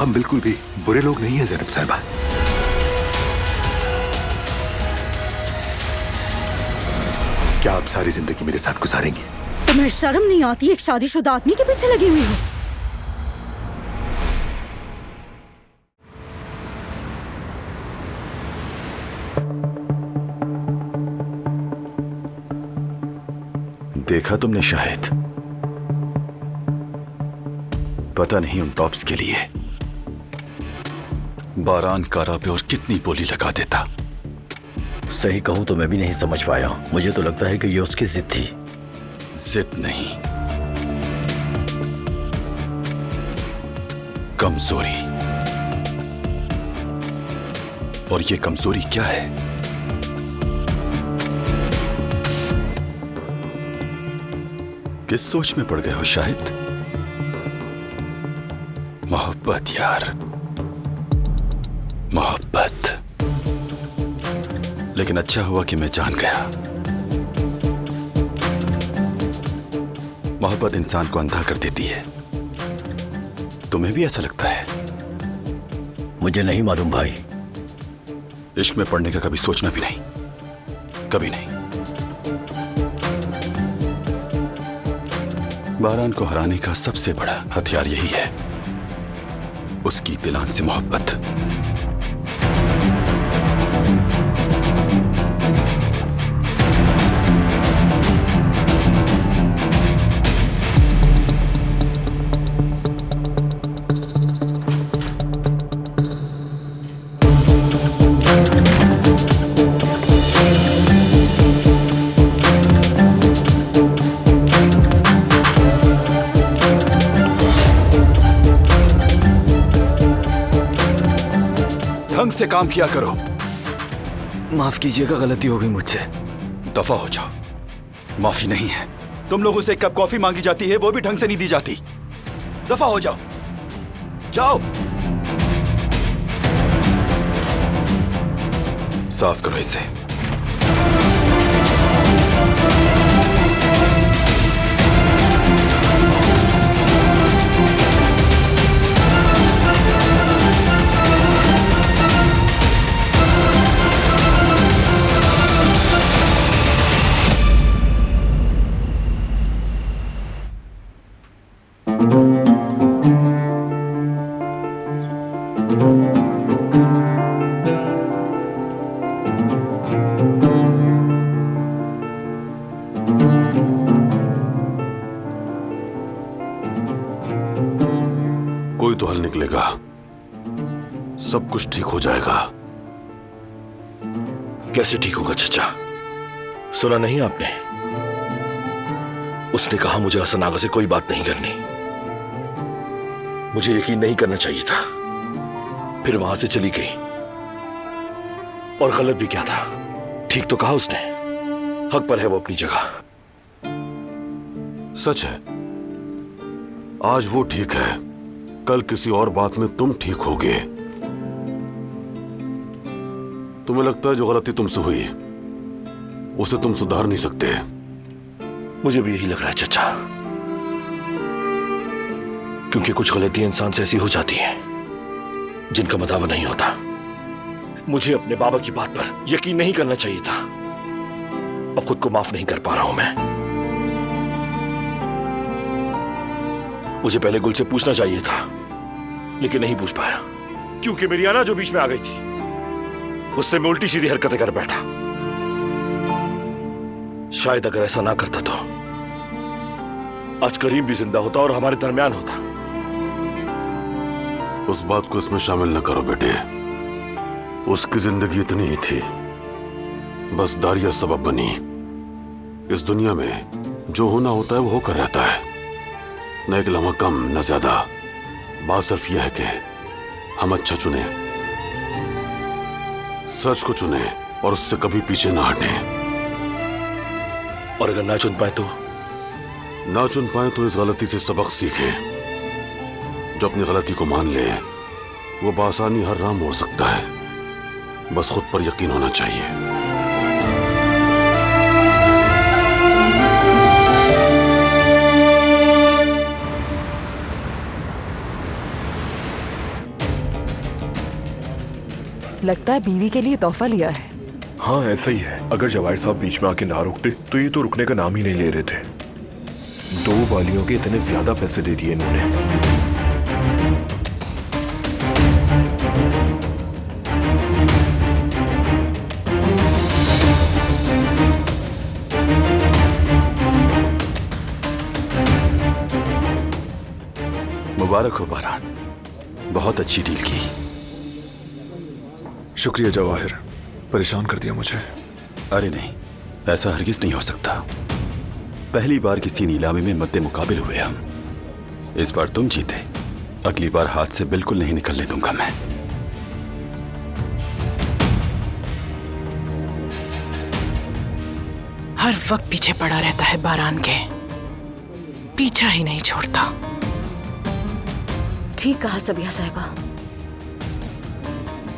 हम बिल्कुल भी बुरे लोग नहीं हैं ज़ैनब साहिबा। क्या आप सारी जिंदगी मेरे साथ गुजारेंगी? तुम्हें शर्म नहीं आती एक शादीशुदा आदमी के पीछे लगी हुई हो? देखा तुमने शाहिद, पता नहीं उन टॉप्स के लिए बारान कारा पे और कितनी बोली लगा देता। सही कहूं तो मैं भी नहीं समझ पाया। मुझे तो लगता है कि ये उसकी जिद थी। जिद नहीं, कमजोरी। और ये कमजोरी क्या है? किस सोच में पड़ गए हो शाहिद? मोहब्बत यार, मोहब्बत। लेकिन अच्छा हुआ कि मैं जान गया। मोहब्बत इंसान को अंधा कर देती है। तुम्हें भी ऐसा लगता है? मुझे नहीं मालूम भाई। इश्क में पड़ने का कभी सोचना भी नहीं, कभी नहीं। बारान को हराने का सबसे बड़ा हथियार यही है, उसकी दिलान से मोहब्बत। ढंग से काम किया करो। माफ कीजिएगा, गलती हो गई मुझसे। दफा हो जाओ। माफी नहीं है। तुम लोगों से एक कप कॉफी मांगी जाती है, वो भी ढंग से नहीं दी जाती। दफा हो जाओ, जाओ। साफ करो इसे। कोई तो हल निकलेगा, सब कुछ ठीक हो जाएगा। कैसे ठीक होगा चचा? सुना नहीं आपने? उसने कहा मुझे हसन आगा से कोई बात नहीं करनी। मुझे यकीन नहीं करना चाहिए था। फिर वहां से चली गई। और गलत भी क्या था? ठीक तो कहा उसने। हक पर है वो अपनी जगह। सच है, आज वो ठीक है, कल किसी और बात में तुम ठीक होगे। तुम्हें लगता है जो गलती तुमसे हुई उसे तुम सुधार नहीं सकते। मुझे भी यही लग रहा है चचा, क्योंकि कुछ गलतियां इंसान से ऐसी हो जाती हैं जिनका मदावा नहीं होता। मुझे अपने बाबा की बात पर यकीन नहीं करना चाहिए था। अब खुद को माफ नहीं कर पा रहा हूं मैं। मुझे पहले गुल से पूछना चाहिए था, लेकिन नहीं पूछ पाया, क्योंकि मेरी आना जो बीच में आ गई थी, उससे मैं उल्टी सीधी हरकतें कर बैठा। शायद अगर ऐसा ना करता तो आज करीम भी जिंदा होता और हमारे दरमियान होता। उस बात को इसमें शामिल न करो बेटे। उसकी जिंदगी इतनी ही थी, बस दारिया सबब बनी। इस दुनिया में जो होना होता है वो होकर रहता है, न एक लम्हा कम न ज्यादा। बात सिर्फ यह है कि हम अच्छा चुने, सच को चुने और उससे कभी पीछे ना हटें। और अगर ना चुन पाए तो? ना चुन पाए तो इस गलती से सबक सीखें। जो अपनी गलती को मान ले वो बासानी हर राह मोड़ सकता है। बस खुद पर यकीन होना चाहिए। लगता है बीवी के लिए तोहफा लिया है। हाँ ऐसा ही है। अगर जवाहिर साहब बीच में आके ना रोकते तो ये तो रुकने का नाम ही नहीं ले रहे थे। 2 वालियों के इतने ज्यादा पैसे दे दिए इन्होंने। मुबारक हो बारान, बहुत अच्छी डील की। शुक्रिया जवाहिर, परेशान कर दिया मुझे। अरे नहीं, ऐसा हरगिज नहीं हो सकता। पहली बार किसी नीलामी में मद्दे मुकाबिल हुए हम। इस बार तुम जीते, अगली बार हाथ से बिल्कुल नहीं निकलने दूंगा मैं। हर वक्त पीछे पड़ा रहता है बारान के, पीछा ही नहीं छोड़ता। ठीक कहा सबिया साहिबा,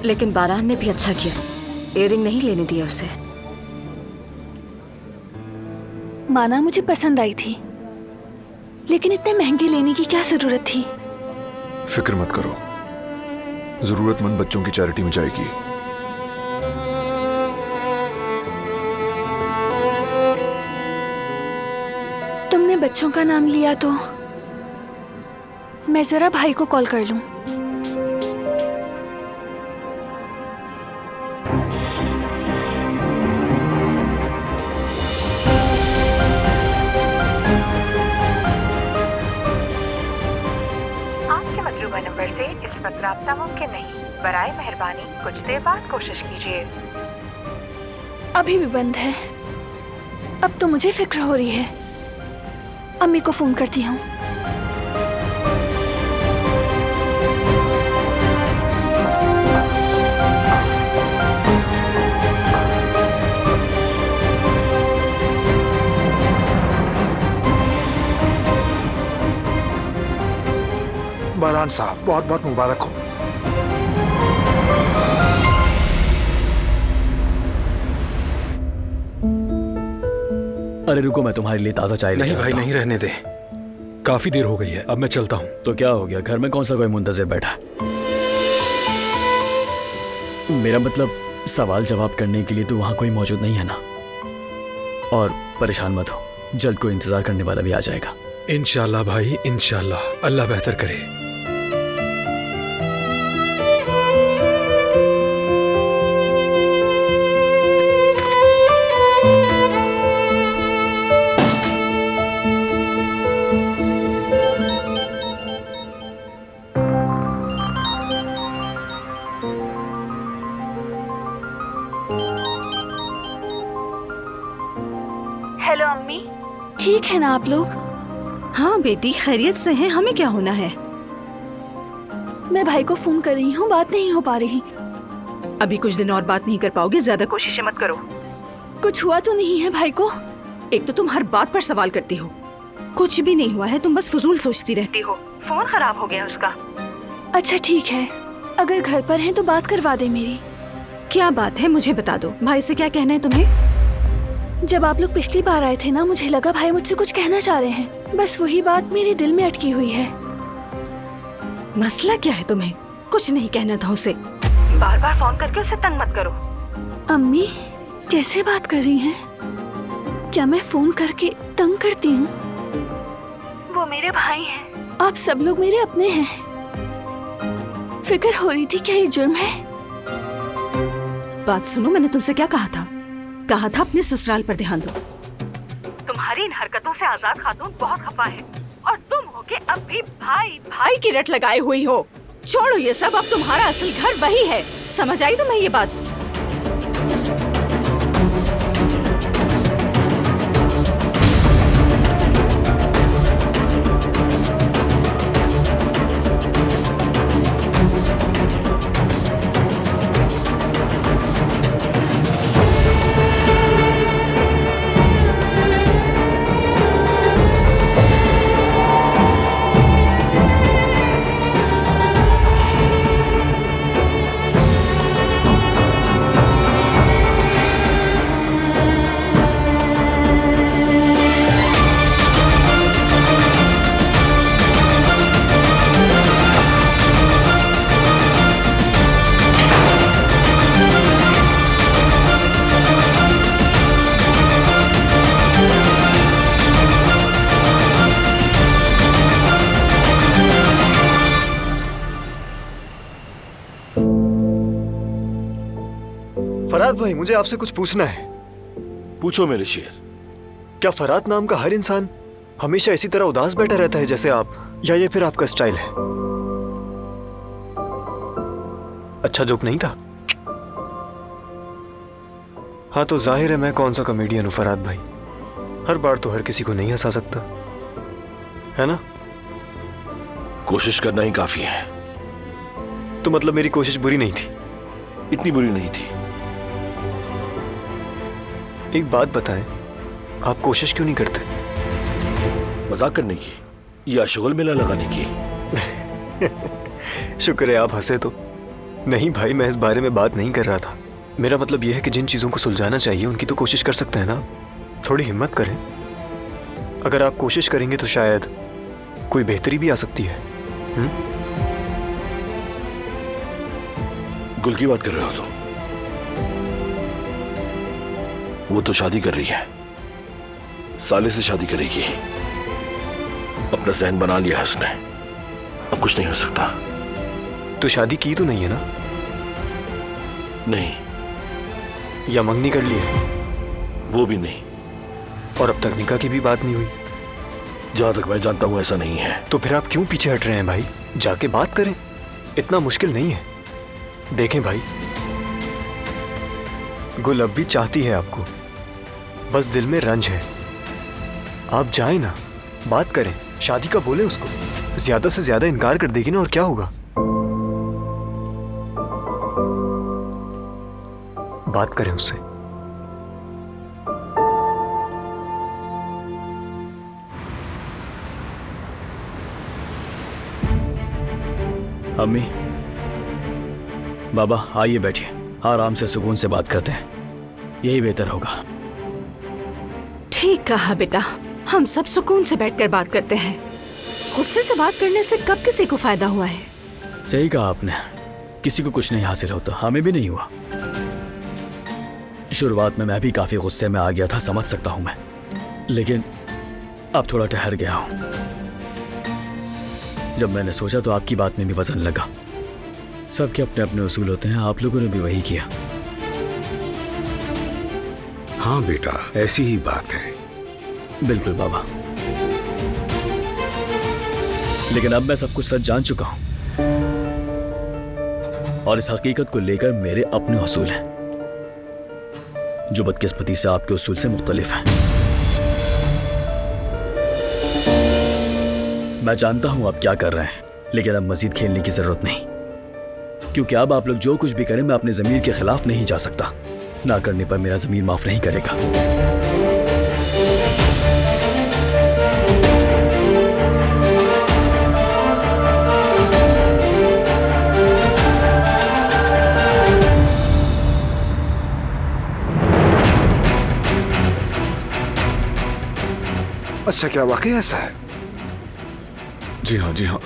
लेकिन बारान ने भी अच्छा किया, इयररिंग नहीं लेने दिया उसे। माना मुझे पसंद आई थी, लेकिन इतने महंगे लेने की क्या जरूरत थी? फिक्र मत करो, जरूरतमंद बच्चों की चैरिटी में जाएगी। तुमने बच्चों का नाम लिया तो मैं जरा भाई को कॉल कर लूं। आपके मतलूबा नंबर से इस वक्त राब्ता मुमकिन नहीं। बराए मेहरबानी कुछ देर बाद कोशिश कीजिए। अभी भी बंद है। अब तो मुझे फिक्र हो रही है। अम्मी को फोन करती हूँ। बारान साहब बहुत बहुत मुबारक हो। अरे रुको, मैं तुम्हारे लिए ताज़ा चाय नहीं लेकर भाई आता हूं। नहीं, रहने दे, काफी देर हो गई है, अब मैं चलता हूँ। तो क्या हो गया, घर में कौन सा कोई मुंतजिर बैठा? मेरा मतलब सवाल जवाब करने के लिए तो वहाँ कोई मौजूद नहीं है ना। और परेशान मत हो, जल्द कोई इंतजार करने वाला भी आ जाएगा। इंशाल्लाह भाई, इंशाल्लाह, अल्लाह बेहतर करे। हेलो अम्मी, ठीक है ना आप लोग? हाँ बेटी, खैरियत से हैं, हमें क्या होना है। मैं भाई को फोन कर रही हूँ, बात नहीं हो पा रही। अभी कुछ दिन और बात नहीं कर पाओगे, ज्यादा कोशिशें मत करो। कुछ हुआ तो नहीं है भाई को? एक तो तुम हर बात पर सवाल करती हो, कुछ भी नहीं हुआ है, तुम बस फजूल सोचती रहती हो। फोन खराब हो गया उसका। अच्छा ठीक है, अगर घर पर हैं तो बात करवा दे मेरी। क्या बात है मुझे बता दो, भाई से क्या कहना है तुम्हें? जब आप लोग पिछली बार आए थे ना, मुझे लगा भाई मुझसे कुछ कहना चाह रहे हैं। बस वही बात मेरे दिल में अटकी हुई है। मसला क्या है तुम्हें? कुछ नहीं कहना था उसे। बार बार फोन करके उसे तंग मत करो। अम्मी कैसे बात कर रही हैं? क्या मैं फोन करके तंग करती हूँ? वो मेरे भाई हैं, आप सब लोग मेरे अपने हैं। फिक्र हो रही थी क्या ये जुर्म है? बात सुनो, मैंने तुमसे क्या कहा था? कहा था अपने ससुराल पर ध्यान दो। तुम्हारी इन हरकतों से आजाद खातून बहुत खफा है, और तुम हो के अब भी भाई भाई की रट लगाए हुई हो। छोड़ो ये सब, अब तुम्हारा असल घर वही है। समझ आई तुम्हें ये बात? फराद भाई, मुझे आपसे कुछ पूछना है। पूछो मेरे शेर। क्या फराद नाम का हर इंसान हमेशा इसी तरह उदास बैठा रहता है जैसे आप, या ये फिर आपका स्टाइल है? अच्छा जोक नहीं था? हाँ तो जाहिर है मैं कौन सा कॉमेडियन हूं फराद भाई। हर बार तो हर किसी को नहीं हंसा सकता, है ना? कोशिश करना ही काफी है। तो मतलब मेरी कोशिश बुरी नहीं थी? इतनी बुरी नहीं थी। एक बात बताएं, आप कोशिश क्यों नहीं करते? मजाक करने की या शुगल मेला लगाने की? शुक्र है आप हंसे तो। नहीं भाई, मैं इस बारे में बात नहीं कर रहा था। मेरा मतलब यह है कि जिन चीजों को सुलझाना चाहिए उनकी तो कोशिश कर सकते हैं ना। थोड़ी हिम्मत करें। अगर आप कोशिश करेंगे तो शायद कोई बेहतरी भी आ सकती है। गुल की बात कर रहे हो तुम? वो तो शादी कर रही है, साले से शादी करेगी। अपना जहन बना लिया है उसने, अब कुछ नहीं हो सकता। तो शादी की तो नहीं है ना? नहीं। या मंगनी कर ली है? वो भी नहीं। और अब तक निकाह की भी बात नहीं हुई? जहां तक मैं जानता हूं ऐसा नहीं है। तो फिर आप क्यों पीछे हट रहे हैं भाई? जाके बात करें, इतना मुश्किल नहीं है। देखें भाई, गुल अब भी चाहती है आपको, बस दिल में रंज है। आप जाएं ना, बात करें, शादी का बोले उसको। ज्यादा से ज्यादा इनकार कर देगी ना, और क्या होगा? बात करें उससे। अम्मी, बाबा आइए बैठिए, आराम से सुकून से बात करते हैं, यही बेहतर होगा। ठीक कहा बेटा, हम सब सुकून से बैठकर बात करते हैं। गुस्से से बात करने से कब किसी को फायदा हुआ है? सही कहा आपने, किसी को कुछ नहीं हासिल होता, हमें भी नहीं हुआ। शुरुआत में मैं भी काफी गुस्से में आ गया था, समझ सकता हूं मैं, लेकिन अब थोड़ा ठहर गया हूं। जब मैंने सोचा तो आपकी बात में भी वजन लगा। सबके अपने अपने उसूल होते हैं, आप लोगों ने भी वही किया। हाँ बेटा, ऐसी ही बात है। बिल्कुल बाबा, लेकिन अब मैं सब कुछ सच जान चुका हूं, और इस हकीकत को लेकर मेरे अपने उसूल हैं, जो बदकिस्मती से आपके उसूल से मुख्तलिफ हैं। मैं जानता हूं आप क्या कर रहे हैं, लेकिन अब मजीद खेलने की जरूरत नहीं, क्योंकि अब आप लोग जो कुछ भी करें, मैं अपने ज़मीर के खिलाफ नहीं जा सकता। ना करने पर मेरा ज़मीर माफ नहीं करेगा। अच्छा, क्या वाकई ऐसा है? जी हाँ, जी हाँ।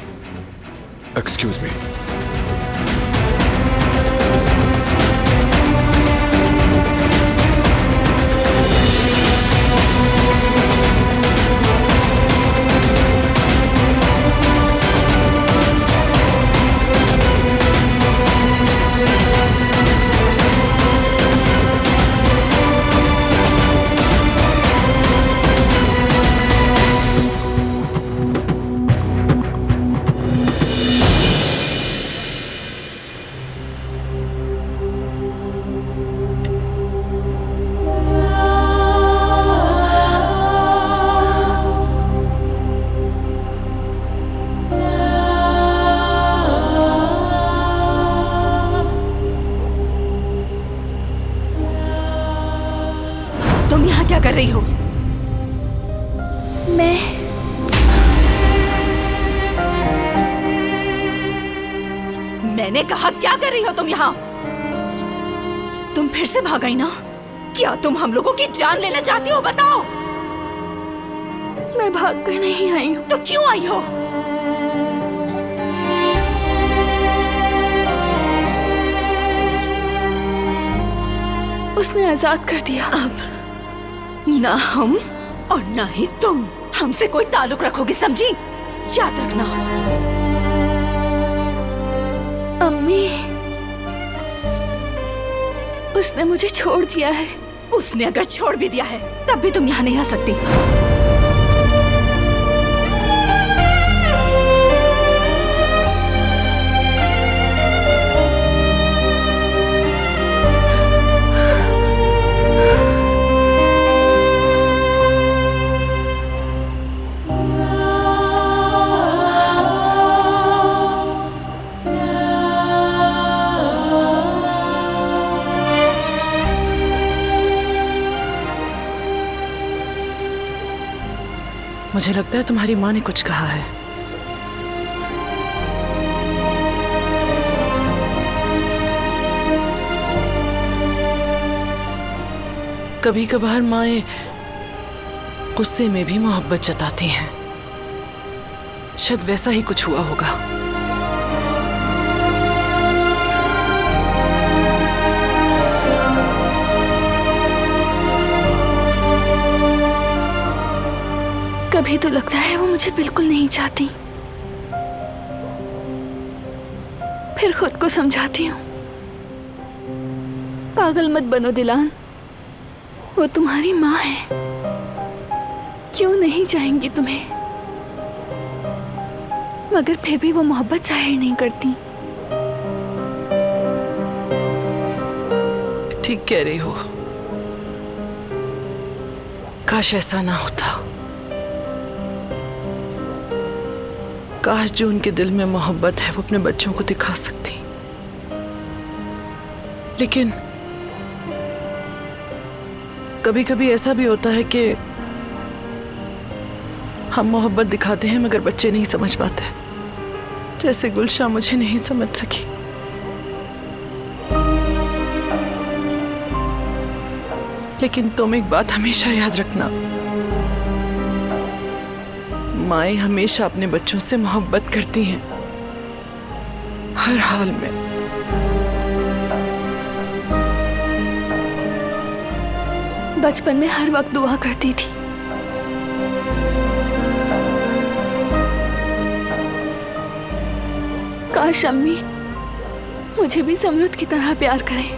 Excuse me. क्या कर रही हो? मैंने कहा क्या कर रही हो तुम यहाँ? तुम फिर से भाग आई ना? क्या तुम हम लोगों की जान लेना चाहती हो? बताओ। मैं भाग कर नहीं आई हूँ। तो क्यों आई हो? उसने आजाद कर दिया। अब ना हम और ना ही तुम हमसे कोई ताल्लुक रखोगे, समझी? याद रखना। अम्मी, उसने मुझे छोड़ दिया है। उसने अगर छोड़ भी दिया है तब भी तुम यहाँ नहीं आ सकती। मुझे लगता है तुम्हारी माँ ने कुछ कहा है। कभी कभार माएं गुस्से में भी मोहब्बत जताती हैं। शायद वैसा ही कुछ हुआ होगा। कभी तो लगता है वो मुझे बिल्कुल नहीं चाहती, फिर खुद को समझाती हूँ, पागल मत बनो दिलान, वो तुम्हारी माँ है, क्यों नहीं चाहेंगी तुम्हें। मगर फिर भी वो मोहब्बत जाहिर नहीं करती। ठीक कह रही हो। काश ऐसा ना होता। काश जो उनके दिल में मोहब्बत है वो अपने बच्चों को दिखा सकती। लेकिन कभी कभी ऐसा भी होता है कि हम मोहब्बत दिखाते हैं मगर बच्चे नहीं समझ पाते, जैसे गुलशाह मुझे नहीं समझ सकी। लेकिन तुम एक बात हमेशा याद रखना, माएं हमेशा अपने बच्चों से मोहब्बत करती हैं, हर हाल में। बचपन में हर वक्त दुआ करती थी, काश अम्मी मुझे भी समरुद की तरह प्यार करें।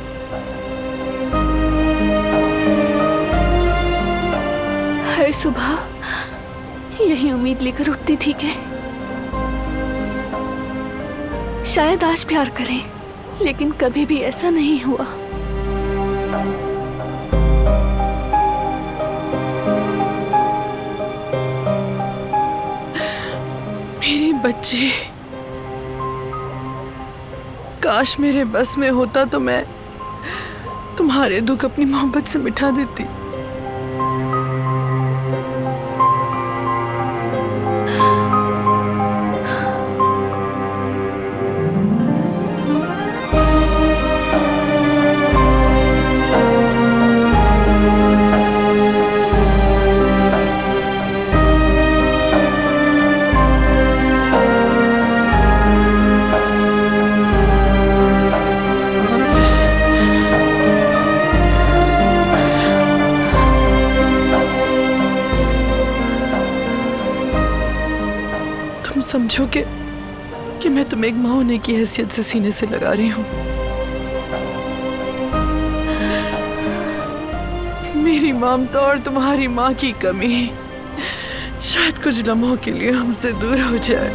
हर सुबह यही उम्मीद लेकर उठती थी कि शायद आज प्यार करें, लेकिन कभी भी ऐसा नहीं हुआ। मेरे बच्चे, काश मेरे बस में होता तो मैं तुम्हारे दुख अपनी मोहब्बत से मिटा देती। समझो कि मैं तुम्हें एक माँ होने की हैसियत से सीने से लगा रही हूँ। मेरी ममता और तुम्हारी माँ की कमी शायद कुछ लम्हों के लिए हमसे दूर हो जाए।